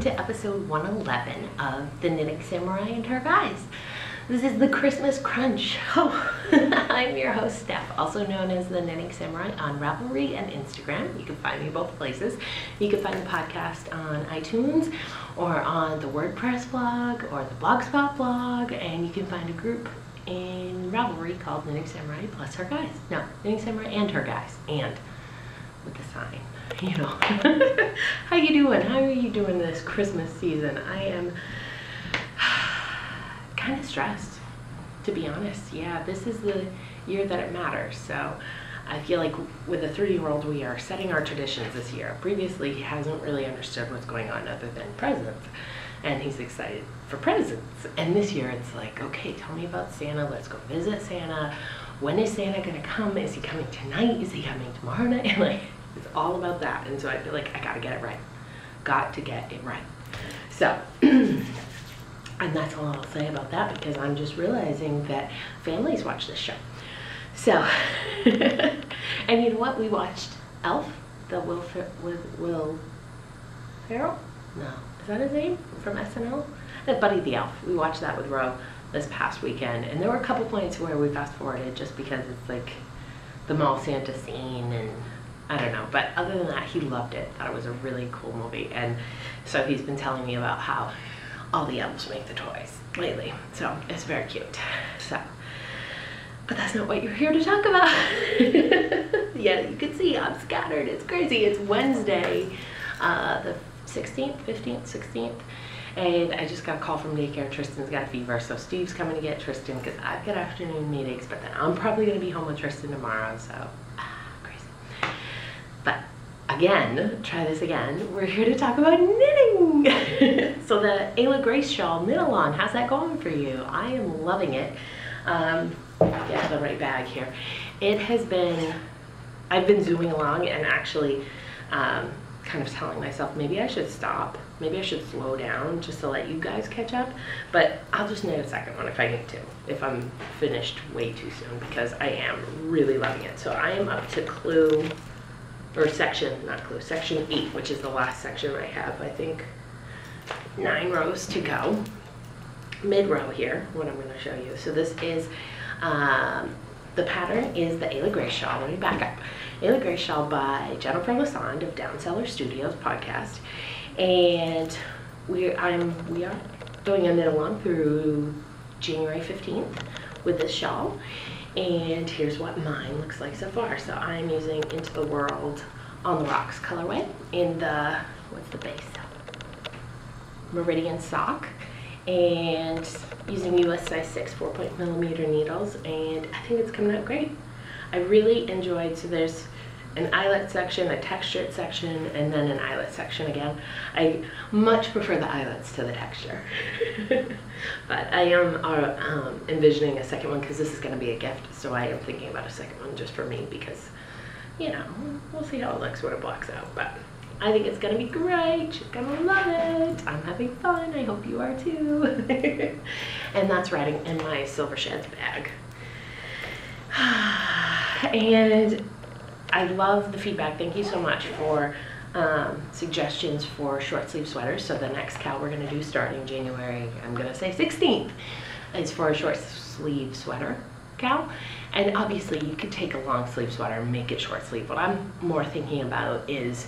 to episode 111 of The Knitting Samurai and Her Guys. This is the Christmas Crunch. Oh, I'm your host, Steph, also known as The Knitting Samurai on Ravelry and Instagram. You can find me both places. You can find the podcast on iTunes or on the WordPress blog or the Blogspot blog, and you can find a group in Ravelry called Knitting Samurai plus Her Guys. No, Knitting Samurai and Her Guys, and with the sign, you know. How you doing? How are you doing this Christmas season? I am kind of stressed, to be honest. Yeah, this is the year that it matters. So I feel like with a 3-year-old, we are setting our traditions this year. Previously, he hasn't really understood what's going on other than presents, and he's excited for presents. And this year it's like, okay, tell me about Santa. Let's go visit Santa. When is Santa gonna come? Is he coming tonight? Is he coming tomorrow night? Like, it's all about that. And so I feel like I gotta get it right. Got to get it right. So, and that's all I'll say about that, because I'm just realizing that families watch this show. So, and you know what? We watched Elf, with Will Ferrell? No, is that his name? From SNL? Buddy the Elf. We watched that with Ro this past weekend, and there were a couple points where we fast forwarded just because it's like the mall Santa scene, and I don't know, but other than that, he loved it. Thought it was a really cool movie. And so he's been telling me about how all the elves make the toys lately, so it's very cute. So, but that's not what you're here to talk about. Yeah, you can see I'm scattered. It's crazy. It's Wednesday, the 16th, 15th, 16th. And I just got a call from daycare. Tristan's got a fever, so Steve's coming to get Tristan because I've got afternoon meetings, but then I'm probably going to be home with Tristan tomorrow, so crazy. But again, try this again, we're here to talk about knitting. So the Ayla Grace shawl knit along, how's that going for you? I am loving it. Get the right bag here. It has been, I've been zooming along and actually kind of telling myself maybe I should stop. Maybe I should slow down just to let you guys catch up, but I'll just knit a second one if I need to, if I'm finished way too soon, because I am really loving it. So I am up to section 8, which is the last section I have. I think 9 rows to go. Mid row here, what I'm going to show you. So this is, the pattern is the Ayla Grace shawl. Let me back up. Ayla Grace shawl by Jennifer Lassonde of Downseller Studios podcast. And we are doing a knit along through January 15th with this shawl. And here's what mine looks like so far. So I'm using Into the World on the Rocks colorway in the, what's the base? Meridian sock. And using US size 6 4.0mm needles, and I think it's coming out great. I really enjoyed, so there's an eyelet section, a textured section, and then an eyelet section again. I much prefer the eyelets to the texture. But I am envisioning a second one because this is going to be a gift, so I am thinking about a second one just for me because, you know, we'll see how it looks when it blocks out. But I think it's going to be great. You're going to love it. I'm having fun. I hope you are too. And that's riding in my Silver Sheds bag. And I love the feedback. Thank you so much for suggestions for short sleeve sweaters. So the next cowl we're going to do starting January, I'm going to say 16th, is for a short sleeve sweater cowl. And obviously you could take a long sleeve sweater and make it short sleeve. What I'm more thinking about is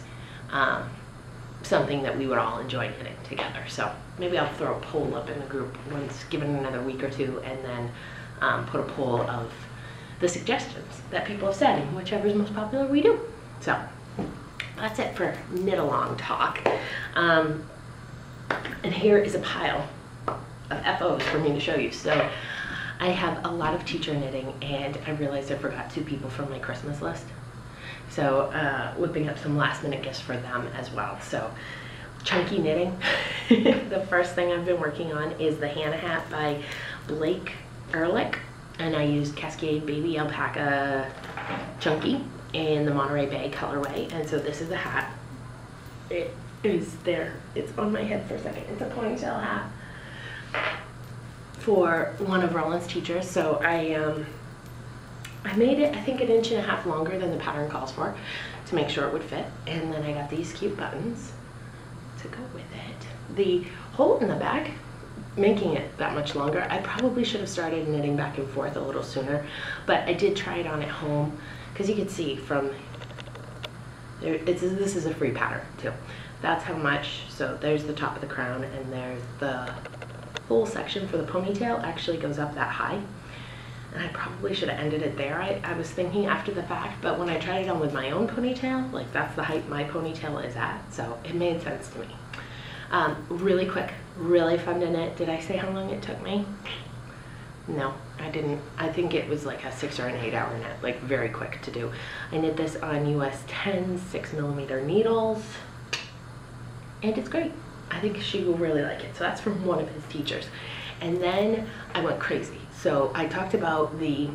something that we would all enjoy knitting together. So maybe I'll throw a poll up in the group once, give it another week or two, and then put a poll of the suggestions that people have said, and whichever is most popular we do. So that's it for knit along talk. And here is a pile of FOs for me to show you. So I have a lot of teacher knitting, and I realized I forgot 2 people from my Christmas list. So whipping up some last minute gifts for them as well. So chunky knitting. The first thing I've been working on is the Hannah hat by Blake Ehrlich. And I used Cascade Baby Alpaca Chunky in the Monterey Bay colorway. And so this is a hat. It is there. It's on my head for a second. It's a ponytail hat for one of Roland's teachers. So I made it, I think, 1.5 inches longer than the pattern calls for to make sure it would fit. And then I got these cute buttons to go with it. The hole in the back, making it that much longer, I probably should have started knitting back and forth a little sooner, but I did try it on at home because you could see from there, this is a free pattern too. That's how much, so there's the top of the crown and there's the whole section for the ponytail actually goes up that high. And I probably should have ended it there. I was thinking after the fact, but when I tried it on with my own ponytail, like that's the height my ponytail is at, so it made sense to me. Really quick, really fun to knit. Did I say how long it took me? No, I didn't. I think it was like a 6 or an 8 hour knit, like very quick to do. I knit this on US 10 6mm needles, and it's great. I think she will really like it. So that's from one of his teachers. And then I went crazy. So I talked about the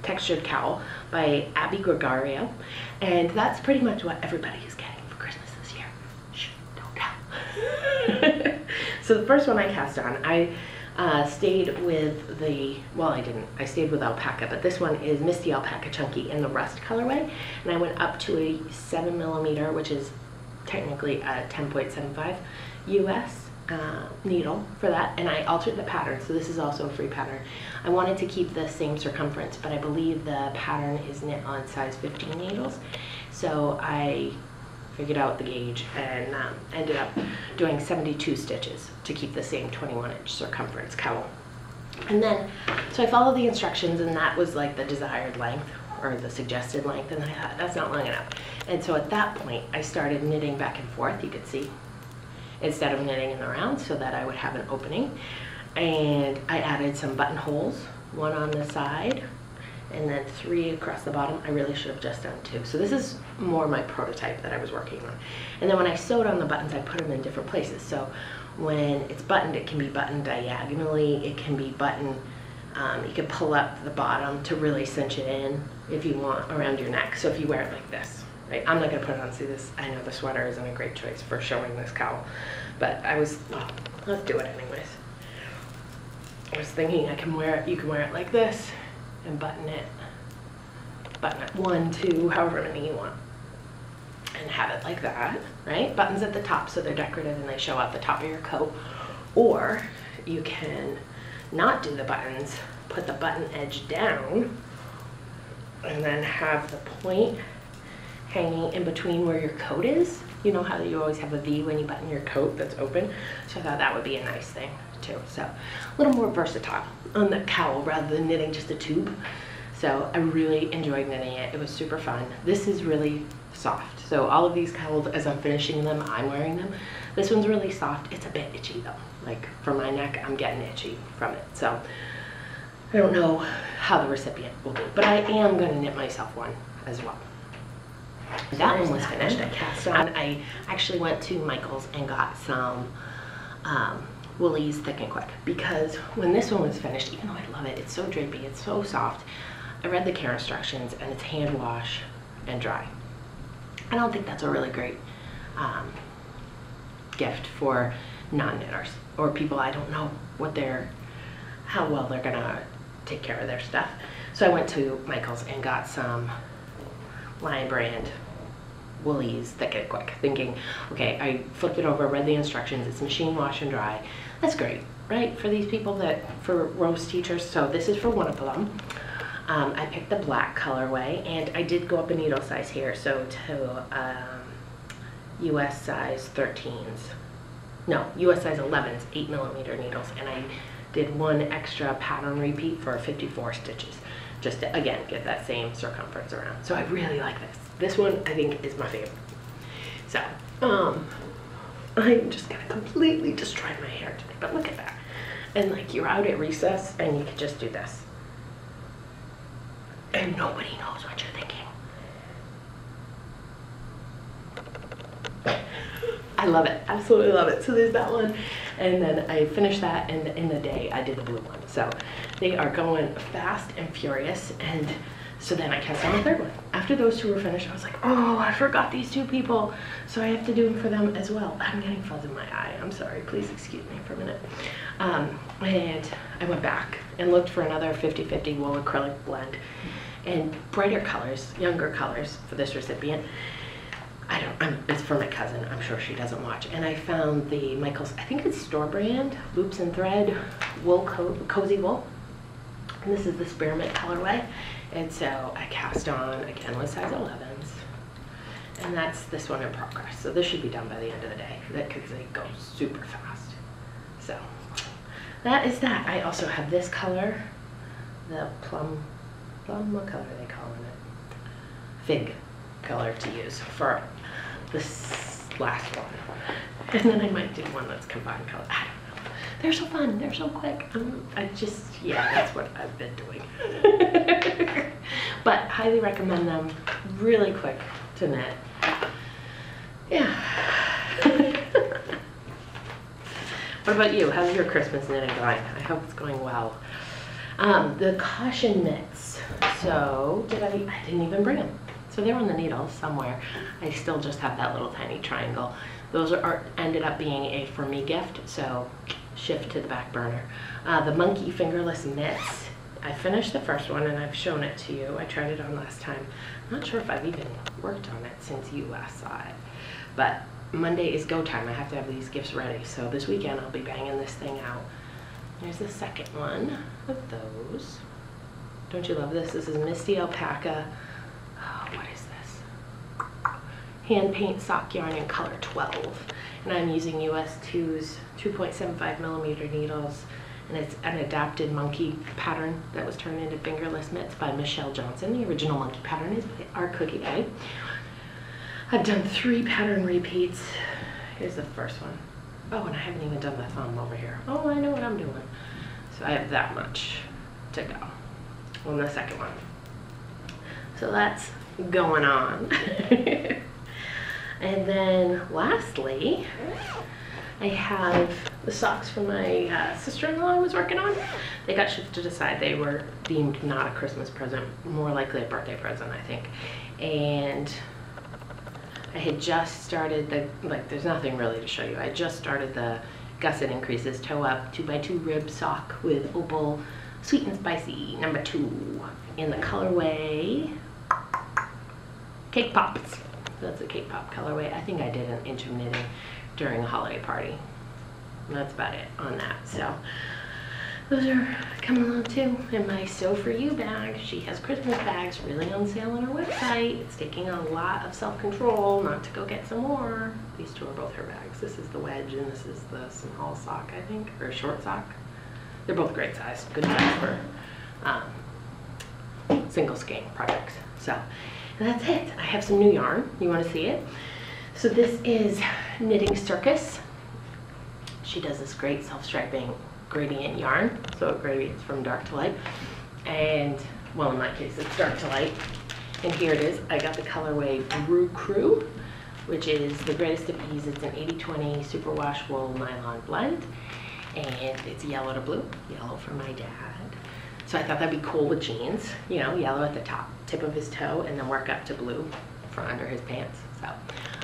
textured cowl by Abby Gregario, and that's pretty much what everybody is getting for Christmas this year. Shh, don't tell. So the first one I cast on, I stayed with the, well, I didn't. I stayed with alpaca, but this one is Misty Alpaca Chunky in the Rust colorway, and I went up to a 7mm, which is technically a 10.75 US needle for that, and I altered the pattern, so this is also a free pattern. I wanted to keep the same circumference, but I believe the pattern is knit on size 15 needles, so I figured out the gauge and ended up doing 72 stitches to keep the same 21-inch circumference cowl. And then, so I followed the instructions, and that was like the desired length, or the suggested length, and I thought, that's not long enough. And so at that point, I started knitting back and forth, you could see, instead of knitting in the round, so that I would have an opening. And I added some buttonholes, one on the side, and then 3 across the bottom. I really should have just done 2. So this is more my prototype that I was working on. And then when I sewed on the buttons, I put them in different places. So when it's buttoned, it can be buttoned diagonally, it can be buttoned, you can pull up the bottom to really cinch it in if you want around your neck. So if you wear it like this, right? I'm not gonna put it on, see this, I know the sweater isn't a great choice for showing this cowl, but I was, well, let's do it anyways. I was thinking I can wear it, you can wear it like this and button it 1, 2, however many you want, and have it like that, right? Buttons at the top so they're decorative and they show out the top of your coat. Or you can not do the buttons, put the button edge down, and then have the point hanging in between where your coat is. You know how you always have a V when you button your coat that's open? So I thought that would be a nice thing too. So a little more versatile on the cowl rather than knitting just a tube. So I really enjoyed knitting it. It was super fun. This is really soft. So all of these cowls, as I'm finishing them, I'm wearing them. This one's really soft. It's a bit itchy though. Like for my neck, I'm getting itchy from it. So I don't know how the recipient will do, but I am going to knit myself one as well. That one was finished. I cast on. I actually went to Michael's and got some Woolies Thick and Quick, because when this one was finished, even though I love it, it's so drapey, it's so soft, I read the care instructions and it's hand wash and dry. I don't think that's a really great gift for non-knitters or people I don't know how well they're gonna take care of their stuff. So I went to Michael's and got some Lion Brand Woolies Thick and Quick, thinking, okay, I flipped it over, read the instructions, it's machine wash and dry. That's great, right? For these people for Rose teachers. So this is for one of them. I picked the black colorway, and I did go up a needle size here, so to US size 13s. No, US size 11s, 8mm needles, and I did 1 extra pattern repeat for 54 stitches, just to, again, get that same circumference around. So I really like this. This one, I think, is my favorite. So, I'm just gonna completely destroy my hair today, but look at that. And like, you're out at recess, and you can just do this. And nobody knows what you're thinking. I love it, absolutely love it. So there's that one, and then I finished that, and in the day I did the blue one. So they are going fast and furious, and so then I cast on the third one. After those 2 were finished, I was like, oh, I forgot these 2 people, so I have to do them for them as well. I'm getting fuzz in my eye, I'm sorry, please excuse me for a minute. And I went back and looked for another 50-50 wool acrylic blend and brighter colors, younger colors for this recipient. it's for my cousin. I'm sure she doesn't watch. And I found the Michaels, I think it's store brand, Loops and Thread wool, cozy wool. And this is the spearmint colorway. And so I cast on, again, with size 11s. And that's this one in progress. So this should be done by the end of the day, because they go super fast. So that is that. I also have this color, the plum, what color are they calling it? Fig color to use for this last one. And then I might do one that's combined color. I don't know. They're so fun. They're so quick. Yeah, that's what I've been doing. But highly recommend them. Really quick to knit. Yeah. What about you? How's your Christmas knitting going? I hope it's going well. The caution knits. So I didn't even bring them. So they're on the needle somewhere. I still just have that little tiny triangle. Those ended up being a for me gift, so shift to the back burner. The monkey fingerless knits. I finished the first one and I've shown it to you. I tried it on last time. I'm not sure if I've even worked on it since you last saw it. But Monday is go time. I have to have these gifts ready. So this weekend I'll be banging this thing out. Here's the second one of those. Don't you love this? This is Misty Alpaca. Oh, what is this? Hand paint sock yarn in color 12. And I'm using US 2's 2.75 millimeter needles. And it's an adapted monkey pattern that was turned into fingerless mitts by Michelle Johnson. The original monkey pattern is by Our Cookie Bay. I've done 3 pattern repeats. Here's the first one. Oh, and I haven't even done the thumb over here. Oh, I know what I'm doing. So I have that much to go on the second one. So that's going on. And then lastly, I have the socks from my sister-in-law I was working on. They got shipped to the side. They were deemed not a Christmas present, more likely a birthday present, I think. And I had just started there's nothing really to show you. I just started the Gusset Increases Toe Up 2x2 rib sock with Opal Sweet and Spicy number 2 in the colorway Cake Pops. That's a Cake Pop colorway. I think I did an inch of knitting during a holiday party. And that's about it on that. So those are coming along too. And my Sew For You bag, she has Christmas bags really on sale on her website. It's taking a lot of self-control not to go get some more. These two are both her bags. This is the wedge and this is the small sock, I think, or short sock. They're both great size, good size for single skein projects. So that's it. I have some new yarn. You want to see it? So this is Knitting Circus. She does this great self-striping gradient yarn. So it gradients from dark to light. And, well, in my case, it's dark to light. And here it is. I got the colorway Brew Crew, which is the greatest of ease. It's an 80/20 superwash wool nylon blend. And it's yellow to blue. Yellow for my dad. So I thought that'd be cool with jeans, you know, yellow at the top, tip of his toe, and then work up to blue for under his pants. So,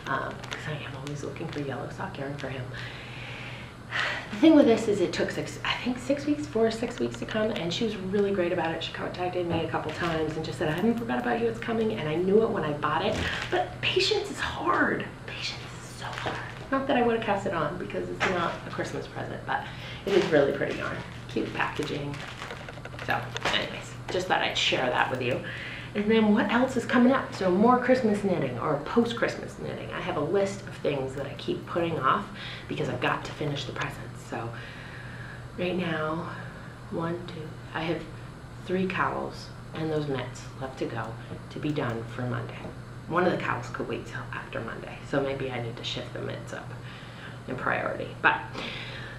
because I am always looking for yellow sock yarn for him. The thing with this is it took 4 or 6 weeks to come, and she was really great about it. She contacted me a couple times and just said, I haven't forgot about you, it's coming, and I knew it when I bought it. But patience is hard. Patience is so hard. Not that I would have cast it on because it's not a Christmas present, but it is really pretty yarn. Cute packaging. So anyways, just thought I'd share that with you. And then what else is coming up? So more Christmas knitting or post-Christmas knitting. I have a list of things that I keep putting off because I've got to finish the presents. So right now, I have 3 cowls and those mitts left to go to be done for Monday. One of the cowls could wait till after Monday. So maybe I need to shift the mitts up in priority. But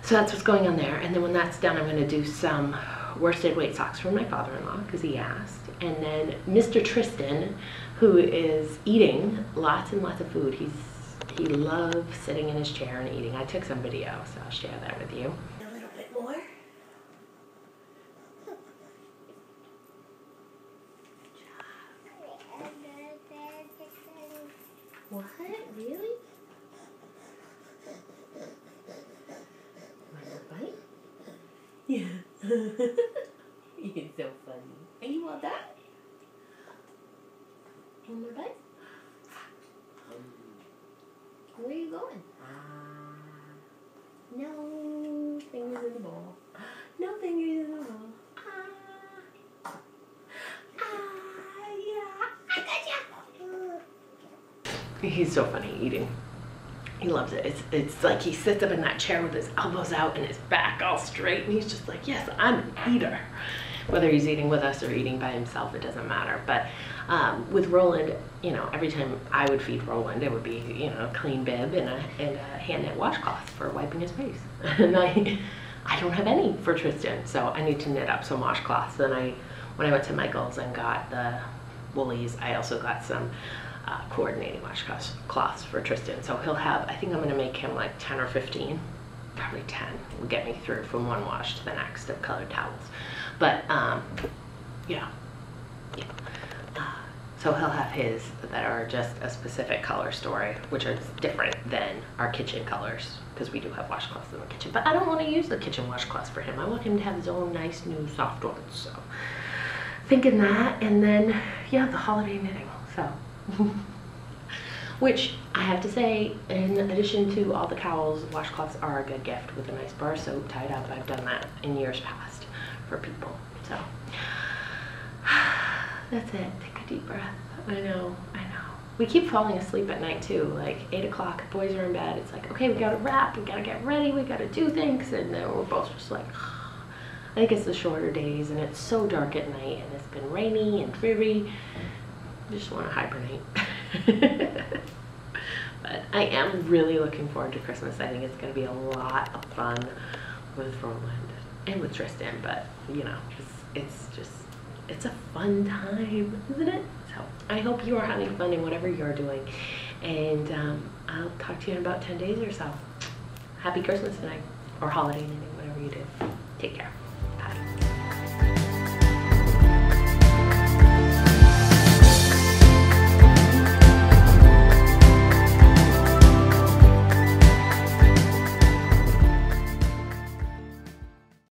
so that's what's going on there. And then when that's done, I'm going to do some worsted weight socks from my father-in-law because he asked. And then Mr. Tristan, who is eating lots and lots of food. He loves sitting in his chair and eating. I took some video, so I'll share that with you. A little bit more. What? Really? Want a bite? Yeah. You're so funny. And you want that? One more bite? Where are you going? No fingers in the bowl. No fingers in the bowl. Yeah, I got you. He's so funny eating. He loves it. It's like he sits up in that chair with his elbows out and his back all straight, and he's just like, yes, I'm an eater. Whether he's eating with us or eating by himself, it doesn't matter. But with Roland, you know, every time I would feed Roland, it would be, you know, a clean bib and a hand knit washcloth for wiping his face. And I don't have any for Tristan, so I need to knit up some washcloths. Then when I went to Michael's and got the woolies, I also got some coordinating washcloths for Tristan. So he'll have, I think I'm gonna make him like 10 or 15, probably 10 will get me through from one wash to the next of colored towels. But yeah. So he'll have his that are just a specific color story, which is different than our kitchen colors, because we do have washcloths in the kitchen. But I don't want to use the kitchen washcloths for him. I want him to have his own nice new soft ones. So thinking that, and then yeah, the holiday knitting. So which I have to say, in addition to all the cowls, washcloths are a good gift with a nice bar of soap tied up. I've done that in years past for people. So that's it. Take a deep breath. I know. We keep falling asleep at night too, like 8 o'clock, boys are in bed. It's like, okay, we gotta wrap, we gotta get ready, we gotta do things. And then we're both just like, I think it's the shorter days and it's so dark at night and it's been rainy and dreary. I just wanna hibernate. But I am really looking forward to Christmas. I think it's gonna be a lot of fun with Roland and with Tristan, but you know, it's a fun time, isn't it? So I hope you are having fun in whatever you're doing, and I'll talk to you in about 10 days or so. Happy Christmas tonight, or holiday knitting, whatever you do. Take care.